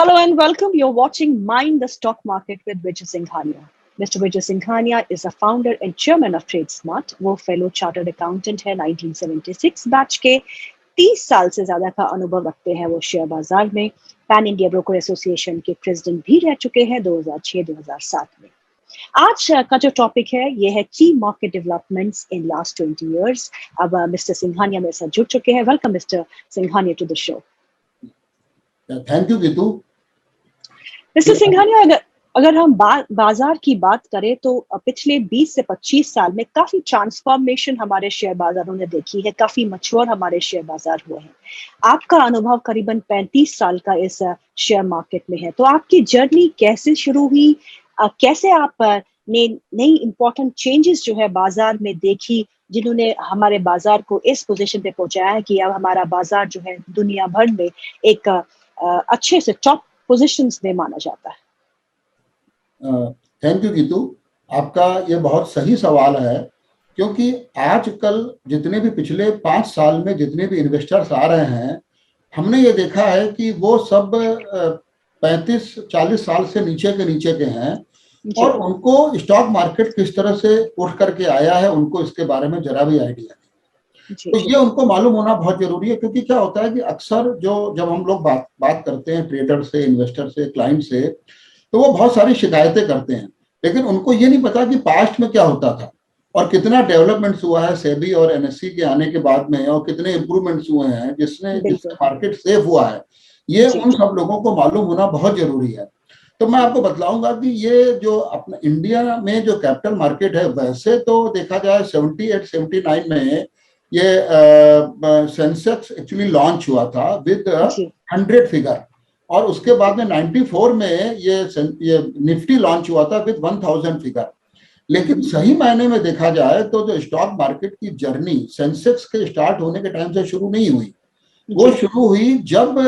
Hello and welcome. You're watching Mind the Stock Market with Vijay Singhania. Mr. Vijay Singhania is a founder and chairman of TradeSmart. वो fellow chartered accountant है 1976 batch के 30 साल से ज्यादा का अनुभव रखते हैं वो शेयर बाजार में पैन इंडिया ब्रोकर एसोसिएशन के प्रेसिडेंट भी रह चुके हैं 2006-2007 में। आज का जो टॉपिक है ये है की market developments in last 20 years. अब मिस्टर सिंघानिया मेरे साथ जुड़ चुके हैं। Welcome mister Singhania to the show. Thank you Geetu. Mister Singhania, अगर हम बाजार की बात करें तो पिछले 20 से 25 साल में काफी ट्रांसफॉर्मेशन हमारे शेयर बाजारों ने देखी है, काफी मैच्योर हमारे शेयर बाजार हुए हैं। आपका अनुभव करीबन 35 साल का इस शेयर मार्केट में है, तो आपकी जर्नी कैसे शुरू हुई? कैसे आप ने नई इंपॉर्टेंट चेंजेस जो है बाजार में देखी जिन्होंने हमारे बाजार को इस पोजीशन पे पहुंचाया है कि अब हमारा बाजार जो है दुनिया भर में एक अच्छे से टॉप पोजीशंस में माना जाता है? थैंक यू गीतू, आपका ये बहुत सही सवाल है, क्योंकि आजकल जितने भी पिछले 5 साल में जितने भी इन्वेस्टर्स आ रहे हैं, हमने ये देखा है कि वो सब 35-40 साल से नीचे के हैं और उनको स्टॉक मार्केट किस तरह से उठ करके आया है उनको इसके बारे में जरा भी आइडिया नहीं। तो ये उनको मालूम होना बहुत जरूरी है, क्योंकि क्या होता है कि अक्सर जब हम लोग बात करते हैं ट्रेडर से, इन्वेस्टर से, क्लाइंट से, तो वो बहुत सारी शिकायतें करते हैं, लेकिन उनको ये नहीं पता कि पास्ट में क्या होता था और कितना डेवलपमेंट्स हुआ है सेबी और एनएससी के आने के बाद में, और कितने इंप्रूवमेंट्स हुए हैं जिससे मार्केट सेफ हुआ है। ये उन सब लोगों को मालूम होना बहुत जरूरी है। तो मैं आपको बतलाऊंगा कि ये जो अपना इंडिया में जो कैपिटल मार्केट है, वैसे तो देखा जाए 78-79 में ये सेंसेक्स एक्चुअली लॉन्च हुआ था विद 100 फिगर, और उसके बाद में 94 में ये निफ्टी लॉन्च हुआ था विद 1000 फिगर। लेकिन सही मायने में देखा जाए तो जो स्टॉक मार्केट की जर्नी सेंसेक्स के स्टार्ट होने के टाइम से शुरू नहीं हुई, वो शुरू हुई जब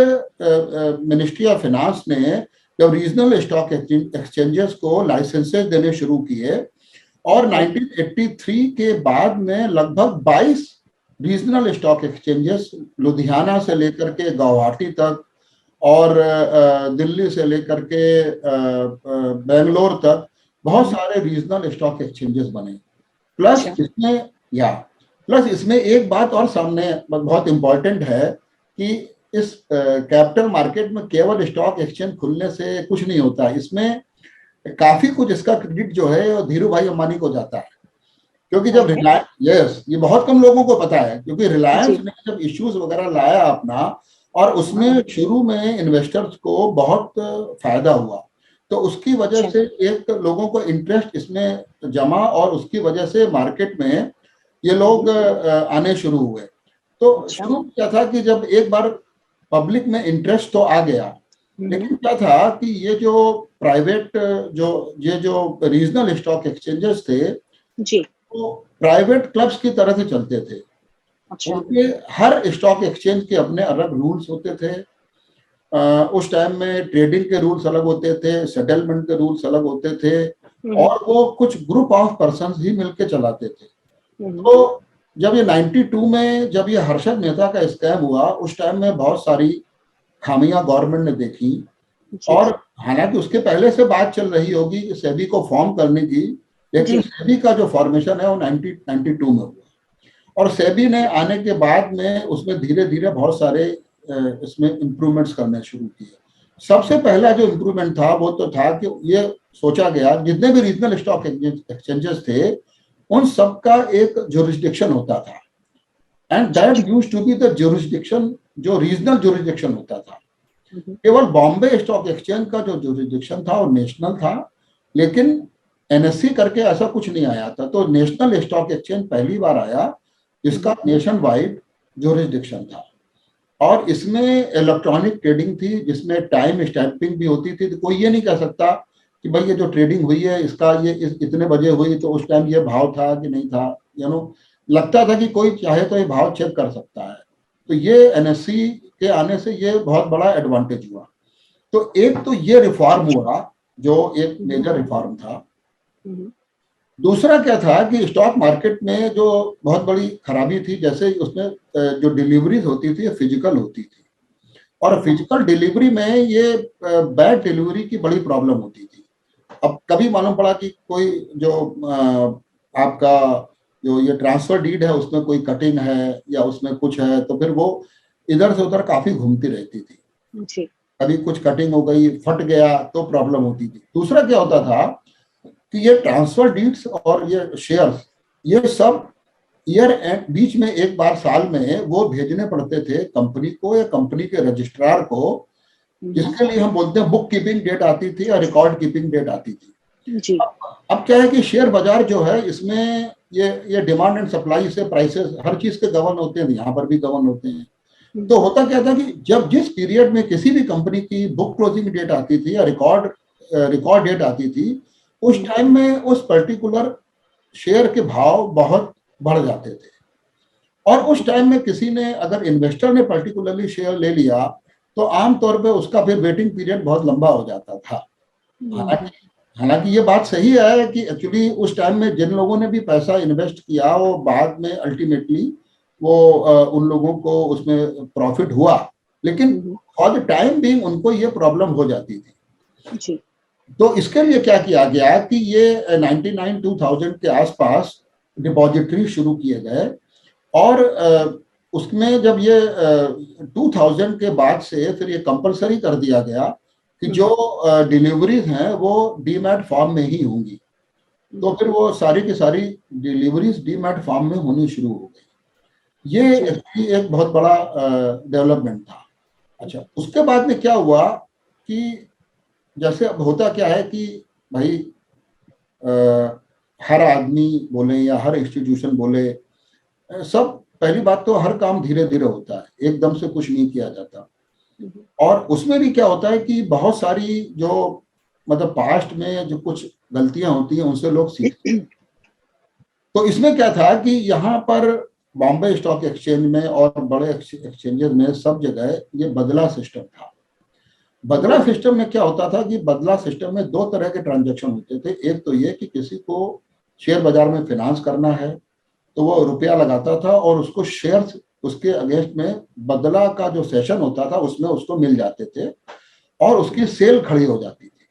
मिनिस्ट्री ऑफ फाइनेंस ने जब रीजनल स्टॉक एक्सचेंजेस को लाइसेंसेस देने शुरू किए, और 1983 के बाद में लगभग 22 रीजनल स्टॉक एक्सचेंजेस लुधियाना से लेकर के गुवाहाटी तक और दिल्ली से लेकर के बेंगलोर तक बहुत सारे रीजनल स्टॉक एक्सचेंजेस बने। प्लस इसमें एक बात और सामने बहुत इंपॉर्टेंट है कि इस कैपिटल मार्केट में केवल स्टॉक एक्सचेंज खुलने से कुछ नहीं होता, इसमें काफी कुछ इसका क्रेडिट जो है धीरू भाई अंबानी को जाता है, क्योंकि जब रिलायंस ये बहुत कम लोगों को पता है, क्योंकि रिलायंस ने जब इश्यूज वगैरह लाया अपना, और उसमें शुरू में इन्वेस्टर्स को बहुत फायदा हुआ, तो उसकी वजह से एक लोगों को इंटरेस्ट इसमें जमा, और उसकी वजह से मार्केट में ये लोग आने शुरू हुए। तो शुरू क्या था कि जब एक बार पब्लिक में इंटरेस्ट तो आ गया, लेकिन क्या था कि ये जो प्राइवेट जो रीजनल स्टॉक एक्सचेंजेस थे वो प्राइवेट क्लब्स की तरह से चलते थे। उनके हर स्टॉक एक्सचेंज के अपने अलग रूल्स होते थे। उस टाइम में ट्रेडिंग के रूल्स अलग होते थे, सेटलमेंट के रूल्स अलग होते थे, और वो कुछ ग्रुप ऑफ पर्संस ही मिलके चलाते थे। तो जब ये 92 में जब ये हर्षद मेहता का स्कैम हुआ, उस टाइम में बहुत सारी खामियां गवर्नमेंट ने देखी, और हालांकि उसके पहले से बात चल रही होगी सेबी को फॉर्म करने की, लेकिन सेबी का जो फॉर्मेशन है वो 92 में हुआ, और सेबी ने आने के बाद में उसमें धीरे धीरे बहुत सारे इसमें इम्प्रूवमेंट्स करने शुरू किए। सबसे पहला जो इम्प्रूवमेंट था वो तो था कि ये सोचा गया जितने भी रीजनल स्टॉक एक्सचेंजेस थे उन सब का एक जुरिस्डिक्शन होता था, and that used to be the jurisdiction जो रीजनल जुरिस्डिक्शन होता था। केवल बॉम्बे स्टॉक एक्सचेंज का जो जुरिस्डिक्शन था वो नेशनल था, लेकिन एनएससी करके ऐसा कुछ नहीं आया था। तो नेशनल स्टॉक एक्सचेंज पहली बार आया जिसका नेशन वाइड जुरिस्डिक्शन था, और इसमें इलेक्ट्रॉनिक ट्रेडिंग थी जिसमें टाइम स्टैंपिंग भी होती थी। तो कोई ये नहीं कह सकता कि भाई ये जो ट्रेडिंग हुई है इसका ये इतने बजे हुई तो उस टाइम ये भाव था कि नहीं था, लगता था कि कोई चाहे तो ये भाव चेक कर सकता है। तो ये एनएससी के आने से ये बहुत बड़ा एडवांटेज हुआ। तो एक तो ये रिफॉर्म हुआ जो एक मेजर रिफॉर्म था। दूसरा क्या था कि स्टॉक मार्केट में जो बहुत बड़ी खराबी थी, जैसे उसमें जो डिलीवरीज होती थी फिजिकल होती थी, और फिजिकल डिलीवरी में ये बैड डिलीवरी की बड़ी प्रॉब्लम होती थी। अब कभी मालूम पड़ा कि कोई जो आपका जो ये ट्रांसफर डीड है उसमें कोई कटिंग है या उसमें कुछ है, तो फिर वो इधर से उधर काफी घूमती रहती थी जी। कभी कुछ कटिंग हो गई, फट गया तो प्रॉब्लम होती थी। दूसरा क्या होता था कि ये ट्रांसफर डीड्स और ये शेयर्स, ये सब ईयर एंड बीच में एक बार साल में वो भेजने पड़ते थे कंपनी को या कंपनी के रजिस्ट्रार को, जिसके लिए हम बोलते हैं बुक कीपिंग डेट आती थी या रिकॉर्ड कीपिंग डेट आती थी। जी। अब क्या है कि शेयर बाजार जो है इसमें ये डिमांड एंड सप्लाई से प्राइसेस हर चीज के गवर्न होते हैं, यहाँ पर भी गवर्न होते हैं। तो होता क्या था कि जब जिस पीरियड में किसी भी कंपनी की बुक क्लोजिंग डेट आती थी या रिकॉर्ड डेट आती थी, उस टाइम में उस पर्टिकुलर शेयर के भाव बहुत बढ़ जाते थे। और उस टाइम में किसी ने अगर इन्वेस्टर ने पर्टिकुलरली शेयर ले लिया तो आमतौर पे उसका फिर वेटिंग पीरियड बहुत लंबा हो जाता था। हालांकि ये बात सही है कि एक्चुअली उस टाइम में जिन लोगों ने भी पैसा इन्वेस्ट किया वो बाद में अल्टीमेटली वो उन लोगों को उसमें प्रॉफिट हुआ, लेकिन फॉर द टाइम बीइंग उनको ये प्रॉब्लम हो जाती थी। जी। तो इसके लिए क्या किया गया कि ये 99-2000 के आसपास डिपॉजिटरी शुरू किए गए, और उसमें जब ये 2000 के बाद से फिर ये कंपलसरी कर दिया गया कि जो डिलीवरीज हैं वो डीमैट फॉर्म में ही होंगी। तो फिर वो सारी की सारी डिलीवरीज डीमैट फॉर्म में होनी शुरू हो गई। ये एक बहुत बड़ा डेवलपमेंट था। अच्छा, उसके बाद में क्या हुआ कि जैसे अब होता क्या है कि भाई हर आदमी बोले या हर इंस्टीट्यूशन बोले, सब पहली बात तो हर काम धीरे धीरे होता है, एकदम से कुछ नहीं किया जाता। और उसमें भी क्या होता है कि बहुत सारी जो मतलब पास्ट में जो कुछ गलतियां होती हैं उनसे लोग सीखते हैं। तो इसमें क्या था कि यहाँ पर बॉम्बे स्टॉक एक्सचेंज में और बड़े एक्सचेंजेस में सब जगह ये बदला सिस्टम था। बदला सिस्टम में क्या होता था कि बदला सिस्टम में दो तरह के ट्रांजैक्शन होते थे। एक तो ये कि किसी को शेयर बाजार में फिनांस करना है तो वो रुपया लगाता था और उसको शेयर्स उसके अगेंस्ट में बदला का जो सेशन होता था उसमें उसको मिल जाते थे और उसकी सेल खड़ी हो जाती थी।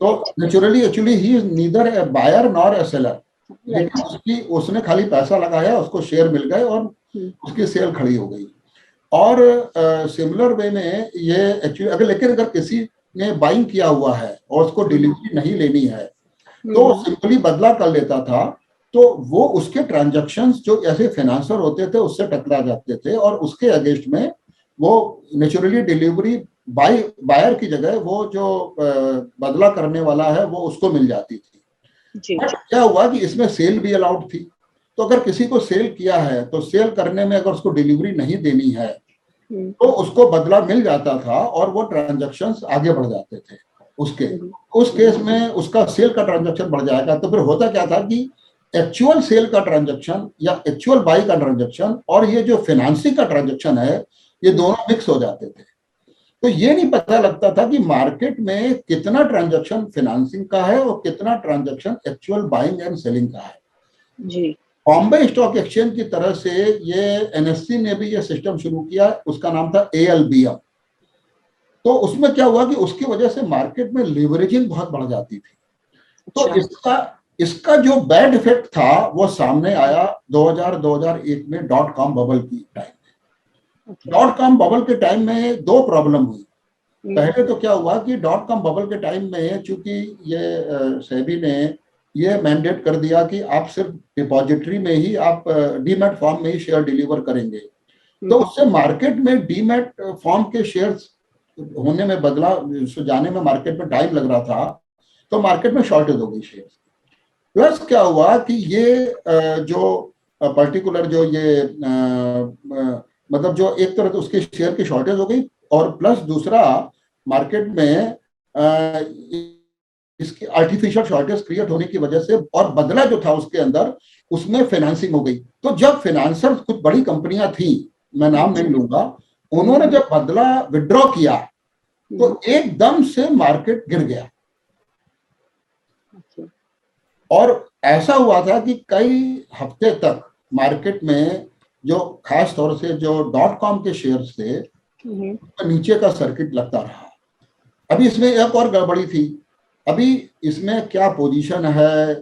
तो naturally actually he is neither a buyer nor a seller, लेकिन उसने खाली पैसा लगाया, उसको शेयर मिल गए और उसकी सेल खड़ी हो गई। और सिमिलर वे में ये एक्चुअली अगर किसी ने बाइंग किया हुआ है और उसको डिलीवरी नहीं लेनी है तो सिंपली बदला कर लेता था, तो वो उसके ट्रांजैक्शंस जो ऐसे फाइनेंसर होते थे उससे टकरा जाते थे और उसके अगेंस्ट में वो नेचुरली डिलीवरी बायर की जगह वो जो बदला करने वाला है वो उसको मिल जाती थी। बट क्या हुआ कि इसमें सेल भी अलाउड थी, तो अगर किसी को सेल किया है तो सेल करने में अगर उसको डिलीवरी नहीं देनी है तो उसको बदला मिल जाता था और वो ट्रांजैक्शंस आगे बढ़ जाते थे। उस केस में उसका सेल का ट्रांजैक्शन बढ़ जाएगा। तो फिर होता क्या था कि एक्चुअल सेल का ट्रांजैक्शन या एक्चुअल बाई का ट्रांजैक्शन और ये जो फाइनेंसिंग का ट्रांजैक्शन है ये दोनों मिक्स हो जाते थे। तो ये नहीं पता लगता था कि मार्केट में कितना ट्रांजैक्शन फाइनेंसिंग का है और कितना transaction actual buying and selling का है। जी। बॉम्बे स्टॉक एक्सचेंज की तरह से ये एनएससी ने भी ये सिस्टम शुरू किया, उसका नाम था ALBM। तो उसमें क्या हुआ कि उसकी वजह से मार्केट में लीवरेजिंग बहुत बढ़ जाती थी। तो इसका जो बैड इफेक्ट था वो सामने आया 2000-2001 में .com बबल की टाइम में। .com बबल के टाइम में दो प्रॉब्लम हुई। पहले तो क्या हुआ कि .com बबल के टाइम में चूंकि ये सेबी ने ये मैंडेट कर दिया कि आप सिर्फ डिपॉजिटरी में ही आप डीमैट फॉर्म में ही शेयर डिलीवर करेंगे, तो उससे मार्केट में डीमैट फॉर्म के शेयर्स होने में बदला जाने में मार्केट में टाइम लग रहा था, तो मार्केट में शॉर्टेज हो गई शेयर्स। प्लस क्या हुआ कि ये जो पर्टिकुलर जो ये मतलब जो एक तरह से उसके शेयर की शॉर्टेज हो गई और प्लस दूसरा मार्केट में इसकी आर्टिफिशियल शॉर्टेज क्रिएट होने की वजह से और बदला जो था उसके अंदर उसमें फाइनेंसिंग हो गई। तो जब फाइनेंसर कुछ बड़ी कंपनियां थी, मैं नाम नहीं लूंगा, उन्होंने जब बदला विड्रॉ किया तो एकदम से मार्केट गिर गया। और ऐसा हुआ था कि कई हफ्ते तक मार्केट में जो खास तौर से जो .com के शेयर्स थे तो नीचे का सर्किट लगता रहा। अभी इसमें एक और गड़बड़ी थी। अभी इसमें क्या पोजीशन है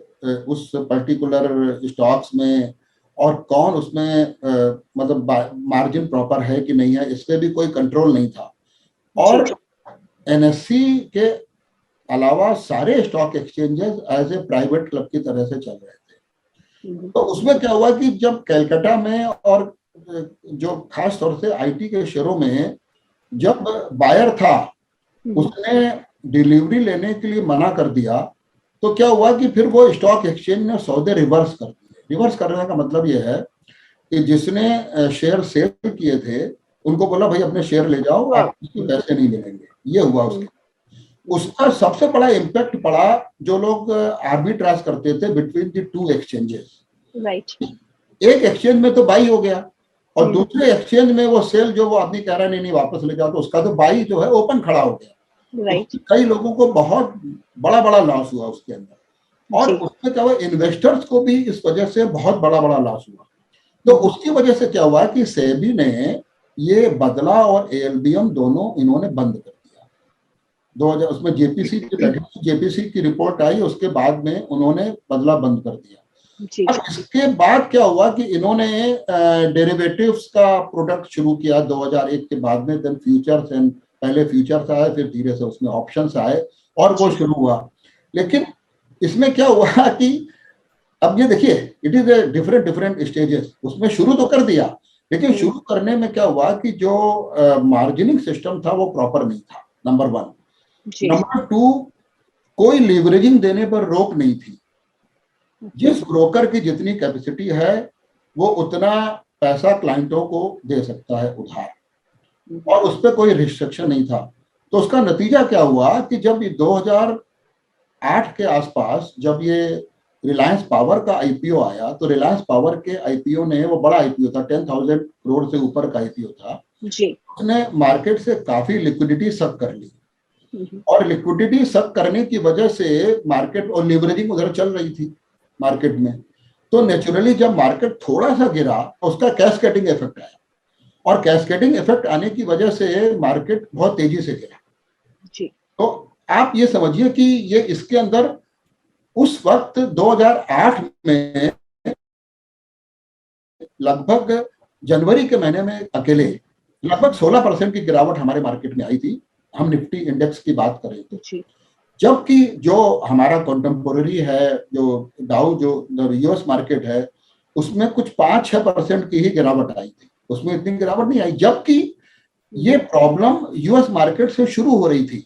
उस पर्टिकुलर स्टॉक्स में, और कौन उसमें मतलब मार्जिन प्रॉपर है कि नहीं है, इस पे भी कोई कंट्रोल नहीं था। और एनएससी के अलावा सारे stock exchanges as a private club की तरह से चल रहे थे। तो उसमें क्या हुआ कि जब कलकत्ता में और जो खास तौर से आईटी के शेयरों में जब बायर था उसने डिलीवरी लेने के लिए मना कर दिया, तो क्या हुआ कि फिर वो स्टॉक एक्सचेंज ने सौदे रिवर्स कर दिए। रिवर्स करने का मतलब ये है कि जिसने शेयर सेल किए थे उनको बोला भाई अपने शेयर ले जाओ, आपको पैसे नहीं मिलेंगे। ये हुआ उसका सबसे बड़ा इम्पैक्ट पड़ा जो लोग आर्बिट्राज करते थे between the two exchanges. Right, एक एक्सचेंज में तो बाई हो गया और दूसरे एक्सचेंज में वो सेल जो वो आदमी कह रहा है नहीं वापस ले जाओ, तो उसका तो बाई जो है ओपन खड़ा हो गया। राइट, कई लोगों को बहुत बड़ा बड़ा लॉस हुआ उसके अंदर, और उसमें क्या हुआ इन्वेस्टर्स को भी इस वजह से बहुत बड़ा बड़ा लॉस हुआ। तो उसकी वजह से क्या हुआ कि सेबी ने ये बदला और एएलबीएम दोनों इन्होंने बंद कर दिया 2000। उसमें जेपीसी की बैठी, जेपीसी की रिपोर्ट आई, उसके बाद में उन्होंने बदला बंद कर दिया। अब इसके बाद क्या हुआ कि इन्होंने डेरिवेटिव्स का प्रोडक्ट शुरू किया 2001 के बाद में। देन फ्यूचर्स, एंड पहले फ्यूचर्स आए, फिर धीरे से उसमें ऑप्शंस आए और वो शुरू हुआ। लेकिन इसमें क्या हुआ कि अब ये देखिए it is a different stages. उसमें शुरू तो कर दिया, लेकिन शुरू करने में क्या हुआ कि जो मार्जिनिंग सिस्टम था वो प्रॉपर नहीं था, नंबर 1। नंबर 2, कोई लीवरेजिंग देने पर रोक नहीं थी। जिस ब्रोकर की जितनी कैपेसिटी है वो उतना पैसा क्लाइंटों को दे सकता है उधार, और उस पर कोई रिस्ट्रिक्शन नहीं था। तो उसका नतीजा क्या हुआ कि जब 2008 के आसपास जब ये रिलायंस पावर का आईपीओ आया, तो रिलायंस पावर के आईपीओ ने, वो बड़ा आईपीओ था, 10,000 करोड़ से ऊपर का आईपीओ था जी। उसने मार्केट से काफी लिक्विडिटी सक कर ली, और लिक्विडिटी सक करने की वजह से मार्केट और लीवरेजिंग उधर चल रही थी मार्केट में। तो नेचुरली जब मार्केट थोड़ा सा गिरा उसका कैस्केडिंग इफेक्ट आया, और कैस्केडिंग इफेक्ट आने की वजह से मार्केट बहुत तेजी से गिरा जी। तो आप ये समझिए कि ये इसके अंदर उस वक्त 2008 में लगभग जनवरी के महीने में अकेले लगभग 16% की गिरावट हमारे मार्केट में आई थी, हम निफ्टी इंडेक्स की बात करें तो। जबकि जो हमारा कंटेम्पोररी है, जो डाउ, जो यूएस मार्केट है, उसमें कुछ 5-6% की ही गिरावट आई थी, उसमें इतनी गिरावट नहीं आई। जबकि ये प्रॉब्लम यूएस मार्केट से शुरू हो रही थी।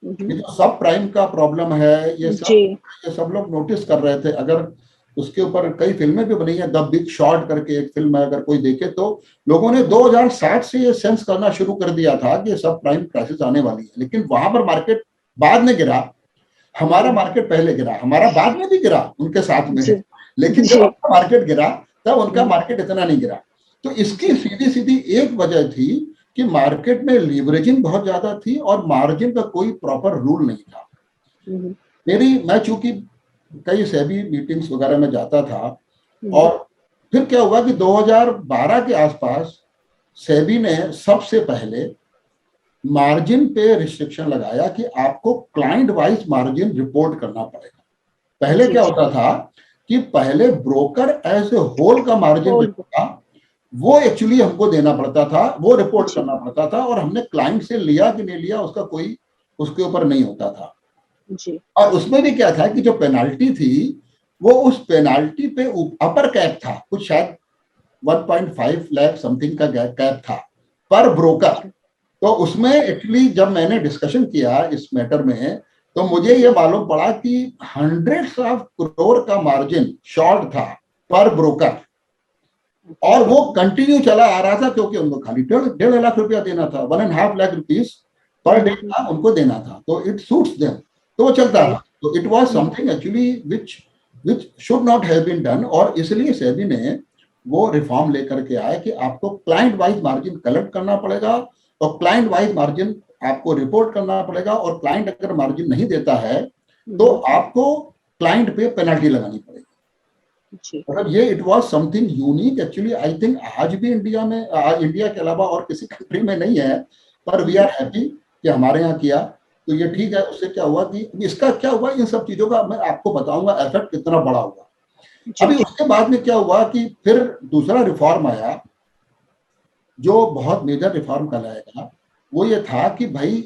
ये जो सब प्राइम का प्रॉब्लम है, ये सब लोग नोटिस कर रहे थे। अगर उसके ऊपर कई फिल्में भी बनी है, द बिग शॉर्ट करके एक फिल्म है, अगर कोई देखे तो लोगों ने 2007 से ये सेंस करना शुरू कर दिया था कि सब प्राइम क्राइसिस आने वाली है। लेकिन वहां पर मार्केट बाद में गिरा, हमारा मार्केट पहले गिरा, हमारा बाद में भी गिरा उनके साथ में है, लेकिन जब मार्केट गिरा तब उनका मार्केट इतना नहीं गिरा। तो इसकी सीधी सीधी एक वजह थी कि मार्केट में लीवरेजिंग बहुत ज्यादा थी और मार्जिन का कोई प्रॉपर रूल नहीं था। मैं चूंकि कई सेबी मीटिंग्स वगैरह में जाता था, और फिर क्या हुआ कि 2012 के आसपास सेबी ने सबसे पहले मार्जिन पे रिस्ट्रिक्शन लगाया कि आपको क्लाइंट वाइज मार्जिन रिपोर्ट करना पड़ेगा। पहले क्या होता था कि पहले ब्रोकर एज ए होल का मार्जिन था वो एक्चुअली हमको देना पड़ता था, वो रिपोर्ट करना पड़ता था, और हमने क्लाइंट से लिया कि नहीं लिया उसका कोई उसके ऊपर नहीं होता था जी। और उसमें भी क्या था कि जो पेनाल्टी थी वो उस पेनाल्टी पे अपर कैप था, कुछ शायद 1.5 लाख समथिंग का कैप था पर ब्रोकर। तो उसमें एक्चुअली जब मैंने डिस्कशन किया इस मैटर में, तो मुझे ये मालूम पड़ा कि हंड्रेड्स ऑफ करोड़ का मार्जिन शॉर्ट था पर ब्रोकर, और वो कंटिन्यू चला आ रहा था क्योंकि उनको खाली 1.5 लाख रुपया देना था, 1.5 लाख रुपीस पर डे का उनको देना था। तो इट सूट्स देम, तो वो चलता रहा। तो it was something actually which should not have been done, और इसलिए सेबी ने वो रिफॉर्म लेकर के आया कि आपको क्लाइंट वाइज मार्जिन कलेक्ट करना पड़ेगा, और क्लाइंट वाइज मार्जिन आपको रिपोर्ट करना पड़ेगा, और क्लाइंट अगर मार्जिन नहीं देता है तो आपको क्लाइंट पे पेनल्टी लगानी पड़ेगी। जी। मतलब ये it was something unique actually. I think आज भी इंडिया में, इंडिया के अलावा और किसी कंट्री में नहीं है, पर वी आर हैप्पी कि हमारे यहाँ किया। तो ये ठीक है। उससे क्या हुआ कि इसका क्या हुआ, इन सब चीजों का मैं आपको बताऊंगा इफेक्ट कितना बड़ा हुआ। जी। अभी उसके बाद में क्या हुआ कि फिर दूसरा रिफॉर्म आया जो बहुत मेजर रिफॉर्म कहलाएगा। वो ये था कि भाई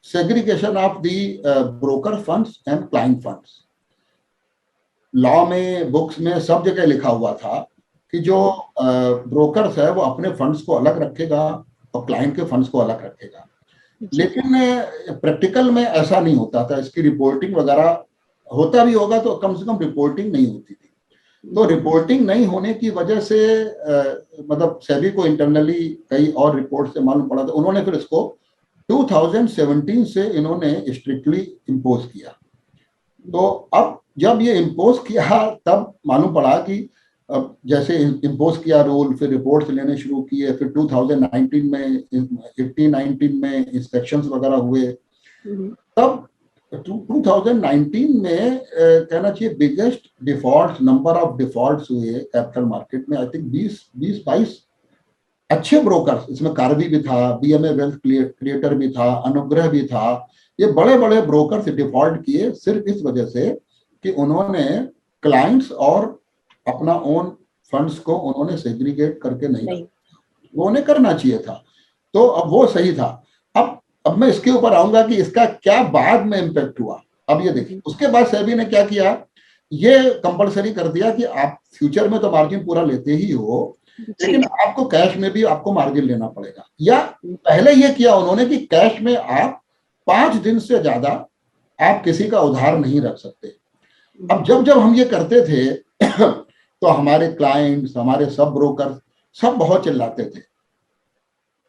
segregation of the broker funds and client funds. Law में, बुक्स में, सब जगह लिखा हुआ था कि जो ब्रोकर्स है वो अपने फंड्स को अलग रखेगा और क्लाइंट के फंड्स को अलग रखेगा। लेकिन प्रैक्टिकल में ऐसा नहीं होता था। इसकी रिपोर्टिंग वगैरह होता भी होगा तो कम से कम रिपोर्टिंग नहीं होती थी। तो रिपोर्टिंग नहीं होने की वजह से मतलब सेबी को इंटरनली कई और रिपोर्ट से मालूम पड़ा था। उन्होंने फिर इसको 2017 से इन्होंने स्ट्रिक्टली इम्पोज किया। तो अब जब ये इम्पोज किया तब मालूम पड़ा कि अब जैसे इम्पोज किया रूल, फिर रिपोर्ट्स लेने शुरू किए, फिर 2019 में 18-19 में इंस्पेक्शंस वगैरह हुए। तब 2019 में कहना चाहिए biggest default, number of defaults हुए कैपिटल मार्केट में। आई थिंक 20-22 अच्छे ब्रोकर्स, इसमें कार्वी भी था, बीएमए वेल्थ क्रिएटर भी था, अनुग्रह भी था। ये बड़े बड़े ब्रोकर्स डिफॉल्ट किए सिर्फ इस वजह से कि उन्होंने क्लाइंट्स और अपना ओन फंड्स को उन्होंने सेग्रीगेट करके नहीं, वो उन्हें करना चाहिए था। तो अब वो सही था। अब मैं इसके ऊपर आऊंगा कि इसका क्या बाद में इम्पैक्ट हुआ। अब ये देखिए, उसके बाद सेबी ने क्या किया, ये कंपलसरी कर दिया कि आप फ्यूचर में तो मार्जिन पूरा लेते ही हो, लेकिन आपको कैश में भी आपको मार्जिन लेना पड़ेगा। या पहले ये किया उन्होंने कि कैश में आप 5 दिन से ज्यादा आप किसी का उधार नहीं रख सकते। अब जब जब हम ये करते थे तो हमारे क्लाइंट्स, हमारे सब ब्रोकर सब बहुत चिल्लाते थे,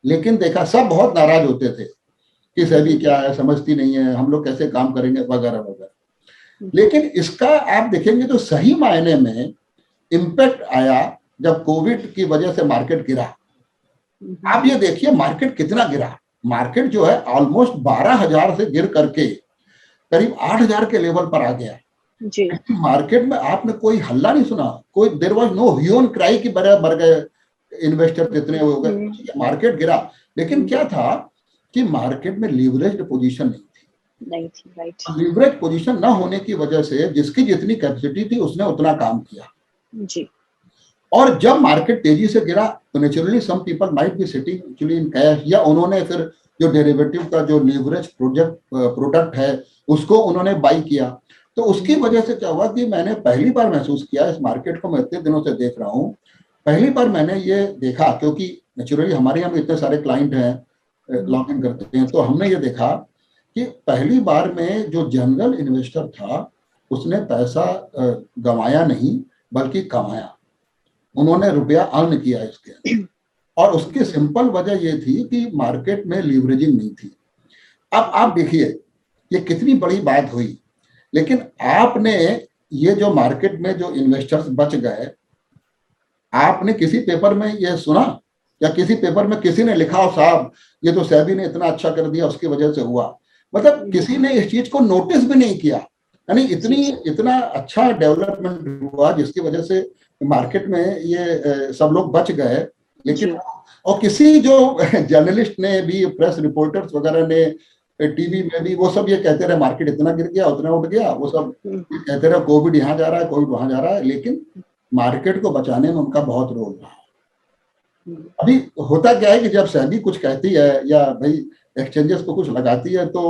लेकिन देखा सब बहुत नाराज होते थे कि सेबी क्या है, समझती नहीं है, हम लोग कैसे काम करेंगे वगैरह वगैरह। लेकिन इसका आप देखेंगे तो सही मायने में इम्पैक्ट आया जब कोविड की वजह से मार्केट गिरा। आप ये देखिए मार्केट कितना गिरा। मार्केट जो है ऑलमोस्ट 12,000 से गिर करके करीब 8,000 के लेवल पर आ गया जी। मार्केट में आपने कोई हल्ला नहीं सुना, कोई there was no hue and cry कि मर गए इन्वेस्टर, इतने हो गए। मार्केट गिरा, लेकिन क्या था कि मार्केट में लीवरेज्ड पोजीशन नहीं थी। राइट। लीवरेज पोजीशन ना होने की वजह से जिसकी जितनी कैपेसिटी थी उसने उतना काम किया जी। और जब मार्केट तेजी से गिरा तो naturally some people might be sitting actually in cash, या उन्होंने फिर जो डेरिवेटिव का जो लीवरेज प्रोडक्ट है उसको उन्होंने बाई किया। तो उसकी वजह से क्या हुआ कि मैंने पहली बार महसूस किया इस मार्केट को, मैं इतने दिनों से देख रहा हूँ, पहली बार मैंने ये देखा, क्योंकि नेचुरली हमारे यहाँ में इतने सारे क्लाइंट हैं, लॉग इन करते हैं, तो हमने ये देखा कि पहली बार में जो जनरल इन्वेस्टर था उसने पैसा गंवाया नहीं बल्कि कमाया। उन्होंने रुपया अर्न किया इसके, और उसकी सिंपल वजह ये थी कि मार्केट में लीवरेजिंग नहीं थी। अब आप देखिए ये कितनी बड़ी बात हुई, लेकिन आपने ये जो मार्केट में जो इन्वेस्टर्स बच गए, आपने किसी पेपर में ये सुना या किसी पेपर में किसी ने लिखा हो साहब ये तो सेबी ने इतना अच्छा कर दिया उसकी वजह से हुआ? मतलब किसी ने इस चीज को नोटिस भी नहीं किया। यानी इतना अच्छा डेवलपमेंट हुआ जिसकी वजह से मार्केट में ये सब लोग बच गए। लेकिन और किसी जो जर्नलिस्ट ने भी, प्रेस रिपोर्टर्स वगैरह ने टीवी में भी वो सब ये कहते रहे मार्केट इतना गिर गया, उतना उठ गया, वो सब कहते रहे कोविड यहाँ जा रहा है, कोविड वहां जा रहा है, लेकिन मार्केट को बचाने में उनका बहुत रोल रहा। अभी होता क्या है कि जब सेबी कुछ कहती है या भाई एक्सचेंजेस को कुछ लगाती है तो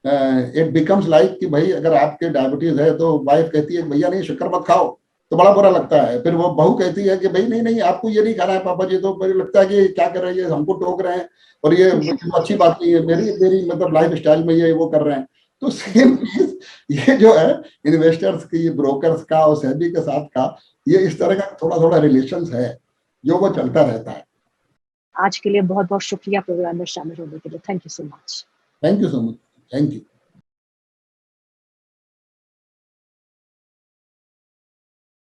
इट बिकम्स लाइक कि भाई अगर आपके डायबिटीज है तो वाइफ कहती है भैया नहीं शक्कर मत खाओ, तो बड़ा बुरा लगता है। फिर वो बहू कहती है कि भाई नहीं नहीं आपको ये नहीं खाना है पापा जी, तो मुझे लगता है कि क्या कर रहे हैं, हमको टोक रहे हैं और ये अच्छी बात नहीं है, मेरी मतलब लाइफ स्टाइल में ये वो कर रहे हैं। तो सेम चीज ये जो है इन्वेस्टर्स की, ब्रोकर्स का और सेबी के साथ का, ये इस तरह का थोड़ा थोड़ा रिलेशन है जो वो चलता रहता है। आज के लिए बहुत बहुत शुक्रिया प्रोग्राम में शामिल होने के लिए। Thank you so much. Thank you so much. Thank you.